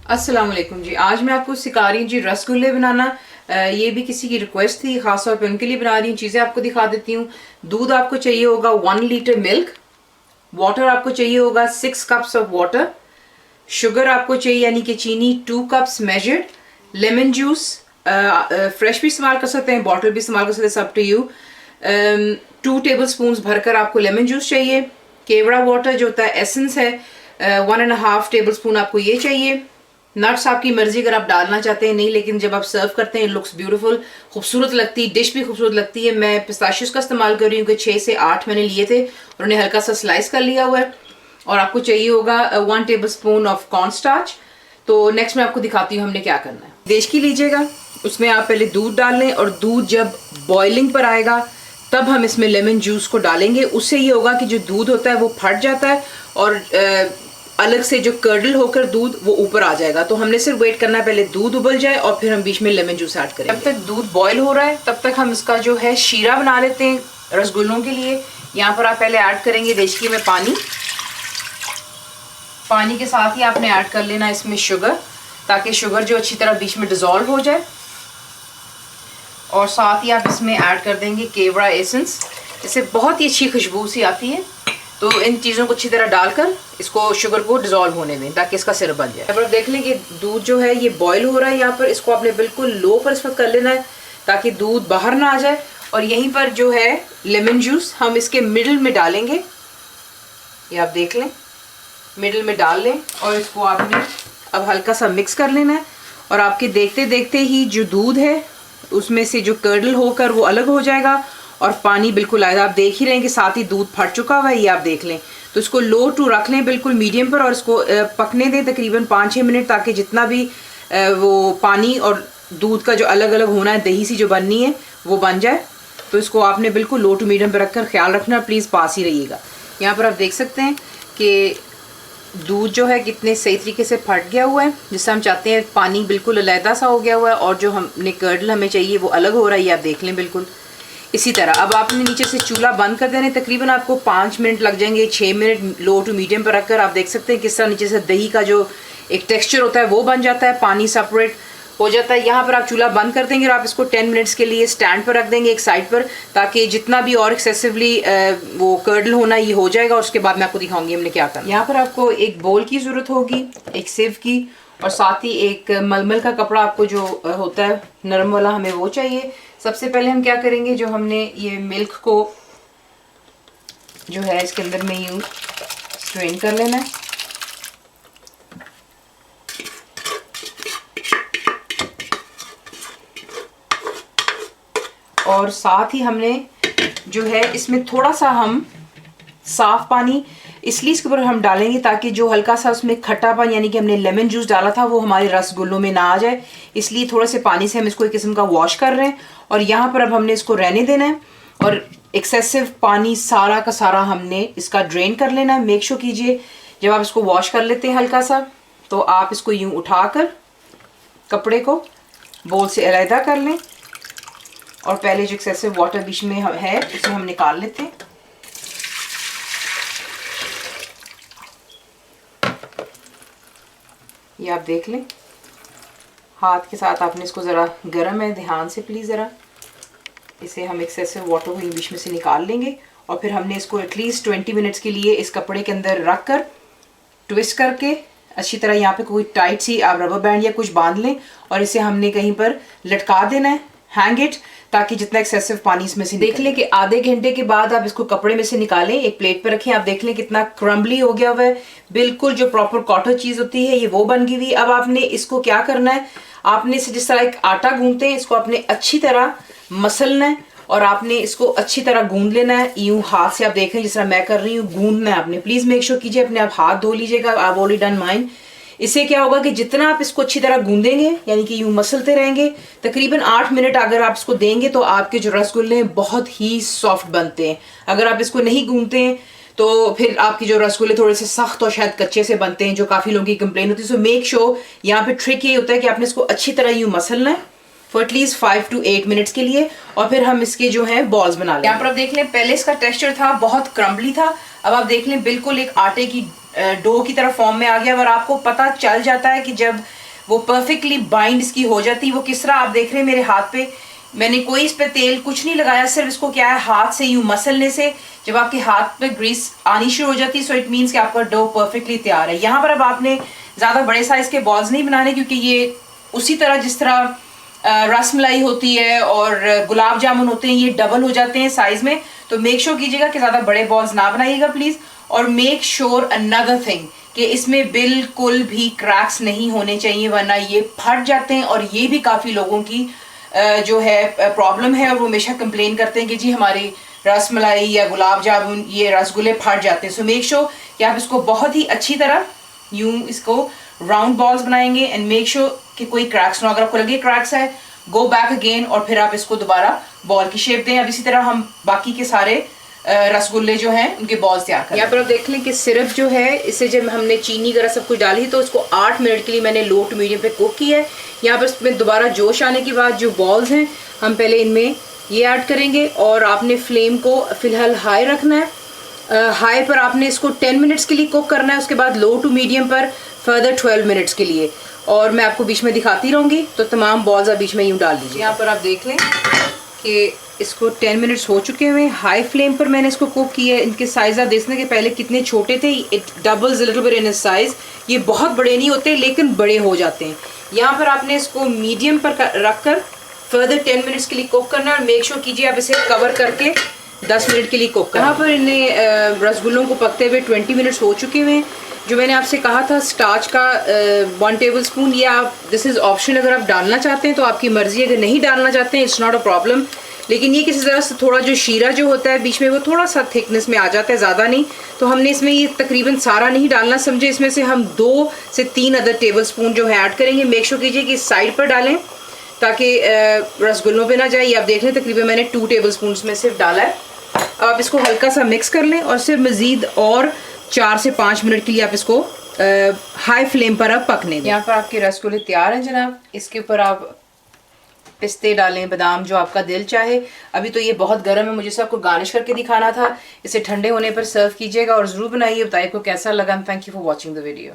अस्सलाम वालेकुम जी। आज मैं आपको सिखा रही हूँ जी रसगुल्ले बनाना। ये भी किसी की रिक्वेस्ट थी, खास तौर पे उनके लिए बना रही हूँ। चीज़ें आपको दिखा देती हूँ। दूध आपको चाहिए होगा 1 लीटर मिल्क। वाटर आपको चाहिए होगा 6 कप्स ऑफ वाटर। शुगर आपको चाहिए यानी कि चीनी 2 cups measured. Lemon juice fresh भी इस्तेमाल कर सकते हैं, बॉटल भी इस्तेमाल कर सकते हैं, सब टू यू। 2 टेबल स्पून भरकर आपको लेमन जूस चाहिए। केवड़ा वाटर जो होता है एसेंस है, 1.5 टेबल स्पून आपको ये चाहिए। नट्स आपकी मर्जी अगर आप डालना चाहते हैं, नहीं, लेकिन जब आप सर्व करते हैं लुक्स ब्यूटीफुल, खूबसूरत लगती है, डिश भी खूबसूरत लगती है। मैं पिस्ताशियोज का इस्तेमाल कर रही हूँ कि 6 से 8 मैंने लिए थे और उन्हें हल्का सा स्लाइस कर लिया हुआ है। और आपको चाहिए होगा 1 table spoon of corn starch. तो नेक्स्ट मैं आपको दिखाती हूँ हमने क्या करना है। देश की लीजिएगा, उसमें आप पहले दूध डाल लें और दूध जब बॉइलिंग पर आएगा तब हम इसमें लेमन जूस को डालेंगे। उससे ये होगा कि जो दूध होता है वो फट जाता है और अलग से जो कर्डल होकर दूध वो ऊपर आ जाएगा। तो हमने सिर्फ वेट करना है पहले दूध उबल जाए और फिर हम बीच में लेमन जूस ऐड करेंगे। जब तक दूध बॉयल हो रहा है तब तक हम इसका जो है शीरा बना लेते हैं रसगुल्लों के लिए। यहाँ पर आप पहले ऐड करेंगे देशकी में पानी। पानी के साथ ही आपने ऐड कर लेना इसमें शुगर, ताकि शुगर जो अच्छी तरह बीच में डिजोल्व हो जाए। और साथ ही आप इसमें ऐड कर देंगे केवड़ा एसेंस। इससे बहुत ही अच्छी खुशबू सी आती है। तो इन चीज़ों को अच्छी तरह डालकर इसको शुगर को डिजोल्व होने दें ताकि इसका सिरप बन जाए। अब आप देख लें कि दूध जो है ये बॉयल हो रहा है। यहाँ पर इसको आपने बिल्कुल लो पर इस वक्त कर लेना है ताकि दूध बाहर ना आ जाए। और यहीं पर जो है लेमन जूस हम इसके मिडिल में डालेंगे। ये आप देख लें, मिडिल में डाल लें और इसको आपने अब हल्का सा मिक्स कर लेना है। और आपके देखते देखते ही जो दूध है उसमें से जो कर्डल होकर वो अलग हो जाएगा और पानी बिल्कुल आएगा। आप देख ही रहे हैं कि साथ ही दूध फट चुका हुआ है, ये आप देख लें। तो इसको लो टू रख लें, बिल्कुल मीडियम पर, और इसको पकने दें तकरीबन 5-6 मिनट, ताकि जितना भी वो पानी और दूध का जो अलग अलग होना है, दही सी जो बननी है वो बन जाए। तो इसको आपने बिल्कुल लो टू मीडियम पर रखकर ख्याल रखना, प्लीज़ पास ही रहिएगा। यहाँ पर आप देख सकते हैं कि दूध जो है कितने सही तरीके से फट गया हुआ है, जिससे हम चाहते हैं। पानी बिल्कुल अलहदा सा हो गया हुआ है और जो हमने कर्डल हमें चाहिए वो अलग हो रहा है, ये आप देख लें बिल्कुल इसी तरह। अब आपने नीचे से चूल्हा बंद कर देना है। तकरीबन आपको 5 मिनट लग जाएंगे, 6 मिनट लो टू मीडियम पर रखकर। आप देख सकते हैं किस तरह नीचे से दही का जो एक टेक्सचर होता है वो बन जाता है, पानी सेपरेट हो जाता है। यहाँ पर आप चूल्हा बंद कर देंगे और आप इसको 10 मिनट्स के लिए स्टैंड पर रख देंगे एक साइड पर, ताकि जितना भी और एक्सेसिवली वो कर्डल होना ये हो जाएगा। और उसके बाद मैं आपको दिखाऊंगी हमने क्या करना। यहाँ पर आपको एक बोल की ज़रूरत होगी, एक सिव की, और साथ ही एक मलमल का कपड़ा आपको जो होता है नरम वाला, हमें वो चाहिए। सबसे पहले हम क्या करेंगे, जो हमने ये मिल्क को जो है इसके अंदर में यूँ स्ट्रेन कर लेना है। और साथ ही हमने जो है इसमें थोड़ा सा हम साफ पानी इसलिए इसके ऊपर हम डालेंगे ताकि जो हल्का सा उसमें खट्टापन यानी कि हमने लेमन जूस डाला था वो हमारे रसगुल्लों में ना आ जाए। इसलिए थोड़े से पानी से हम इसको एक किस्म का वॉश कर रहे हैं। और यहाँ पर अब हमने इसको रहने देना है और एक्सेसिव पानी सारा का सारा हमने इसका ड्रेन कर लेना है। मेक श्योर कीजिए जब आप इसको वॉश कर लेते हैं हल्का सा, तो आप इसको यूँ उठाकर कपड़े को बोल से अलहदा कर लें और पहले जो एक्सेसिव वाटर बीच में है उसे हम निकाल लेते हैं। ये आप देख लें, हाथ के साथ आपने इसको ज़रा गर्म है, ध्यान से प्लीज़ ज़रा इसे हम एक्सेसिव वाटर को बीच में से निकाल लेंगे। और फिर हमने इसको एटलीस्ट 20 मिनट्स के लिए इस कपड़े के अंदर रख कर ट्विस्ट करके अच्छी तरह यहाँ पे कोई टाइट सी आप रबर बैंड या कुछ बांध लें और इसे हमने कहीं पर लटका देना है, हैंग इट, ताकि जितना एक्सेसिव पानी इसमें से देख लें कि आधे घंटे के बाद आप इसको कपड़े में से निकालें, एक प्लेट पर रखें। आप देख लें कितना क्रम्बली हो गया हुआ है, बिल्कुल जो प्रॉपर कॉटन चीज़ होती है ये वो बन गई हुई। अब आपने इसको क्या करना है, आपने इसे जिस तरह एक आटा गूंथते हैं इसको आपने अच्छी तरह मसलना है और आपने इसको अच्छी तरह गूंद लेना है। यूँ हाथ से आप देख रहे हैं जिस तरह मैं कर रही हूँ, गूंदना है आपने। प्लीज़ मेक श्योर कीजिए अपने आप हाथ धो लीजिएगा। I have already done mine. इससे क्या होगा कि जितना आप इसको अच्छी तरह गूंदेंगे यानी कि यूँ मसलते रहेंगे, तकरीबन 8 मिनट अगर आप इसको देंगे तो आपके जो रसगुल्ले हैं बहुत ही सॉफ्ट बनते हैं। अगर आप इसको नहीं गूंदते हैं तो फिर आपके जो रसगुल्ले थोड़े से सख्त और शायद कच्चे से बनते हैं, जो काफ़ी लोगों की कंप्लेन होती है। सो मेक श्योर यहाँ पे ट्रिक ये होता है कि आपने इसको अच्छी तरह यूँ मसलना है फॉर एटलीस्ट 5 to 8 मिनट्स के लिए और फिर हम इसके जो है बॉल्स बना लें। यहाँ पर आप देख लें पहले इसका टेक्सचर था बहुत क्रम्बली था, अब आप देख लें बिल्कुल एक आटे की डो की तरह फॉर्म में आ गया। और आपको पता चल जाता है कि जब वो परफेक्टली बाइंड इसकी हो जाती है। वो किस तरह आप देख रहे हैं मेरे हाथ पे, मैंने कोई इस पे तेल कुछ नहीं लगाया, सिर्फ इसको क्या है हाथ से यूं मसलने से जब आपके हाथ पे ग्रीस आनी शुरू हो जाती है, सो इट मीन्स कि आपका डो परफेक्टली तैयार है। यहाँ पर अब आपने ज़्यादा बड़े साइज़ के बॉल्स नहीं बनाने, क्योंकि ये उसी तरह जिस तरह रसमलाई होती है और गुलाब जामुन होते हैं, ये डबल हो जाते हैं साइज़ में। तो मेक श्योर कीजिएगा कि ज़्यादा बड़े बॉल्स ना बनाइएगा प्लीज़। और मेक श्योर अनदर थिंग कि इसमें बिल्कुल भी क्रैक्स नहीं होने चाहिए, वरना ये फट जाते हैं। और ये भी काफ़ी लोगों की जो है प्रॉब्लम है, और वो हमेशा कंप्लेन करते हैं कि जी हमारी रसमलाई या गुलाब जामुन ये रसगुल्ले फट जाते हैं। सो मेक श्योर कि आप इसको बहुत ही अच्छी तरह यूं इसको राउंड बॉल्स बनाएंगे एंड मेक श्योर कि कोई क्रैक्स ना, अगर आपको लगे क्रैक्स है गो बैक अगेन और फिर आप इसको दोबारा बॉल की शेप दें। अब इसी तरह हम बाकी के सारे रसगुल्ले जो हैं उनके बॉल्स तैयार करें। यहाँ पर आप देख लें कि सिरप जो है इसे जब हमने चीनी वगैरह सब कुछ डाली तो इसको 8 मिनट के लिए मैंने लो टू मीडियम पे कुक किया है। यहाँ पर इसमें दोबारा जोश आने के बाद जो बॉल्स हैं हम पहले इनमें ये ऐड करेंगे, और आपने फ्लेम को फिलहाल हाई रखना है। हाई पर आपने इसको 10 मिनट्स के लिए कुक करना है, उसके बाद लो टू मीडियम पर फर्दर 12 मिनट्स के लिए, और मैं आपको बीच में दिखाती रहूँगी। तो तमाम बॉल्स आप बीच में यूँ डाल दीजिए। यहाँ पर आप देख लें कि इसको 10 मिनट्स हो चुके हुए हैं। हाई फ्लेम पर मैंने इसको कुक किया है। इनके साइज़ आप देखने के पहले कितने छोटे थे, it doubles little bit in size. ये बहुत बड़े नहीं होते लेकिन बड़े हो जाते हैं। यहाँ पर आपने इसको मीडियम पर रख कर फर्दर 10 मिनट्स के लिए कुक करना है, और मेक श्योर कीजिए आप इसे कवर करके 10 मिनट के लिए कुक करना। यहाँ पर इन्हें रसगुल्लों को पकते हुए 20 मिनट्स हो चुके हुए हैं। जो मैंने आपसे कहा था स्टार्च का 1 टेबल स्पून, ये आप दिस इज़ ऑप्शनल, अगर आप डालना चाहते हैं तो आपकी मर्ज़ी, अगर नहीं डालना चाहते हैं इट्स नॉट अ प्रॉब्लम। लेकिन ये किसी तरह से थोड़ा जो शीरा जो होता है बीच में वो थोड़ा सा थिकनेस में आ जाता है, ज़्यादा नहीं। तो हमने इसमें ये तकरीबन सारा नहीं डालना, समझे इसमें से हम 2 से 3 अदर टेबल स्पून जो है ऐड करेंगे। मेक श्योर कीजिए कि साइड पर डालें ताकि रसगुल्लों पे ना जाए। ये आप देख लें तकरीबन मैंने 2 टेबल स्पून में सिर्फ डाला है। अब आप इसको हल्का सा मिक्स कर लें और सिर्फ मज़ीद और 4 से 5 मिनट के लिए आप इसको हाई फ्लेम पर अब पकने दें। यहाँ पर आपके रसगुल्ले तैयार हैं जनाब। इसके ऊपर आप पिस्ते डालें, बादाम, जो आपका दिल चाहे। अभी तो ये बहुत गर्म है, मुझे सबको गार्निश करके दिखाना था। इसे ठंडे होने पर सर्व कीजिएगा और ज़रूर बनाइए, बताइए आपको कैसा लगा। Thank you for watching the video.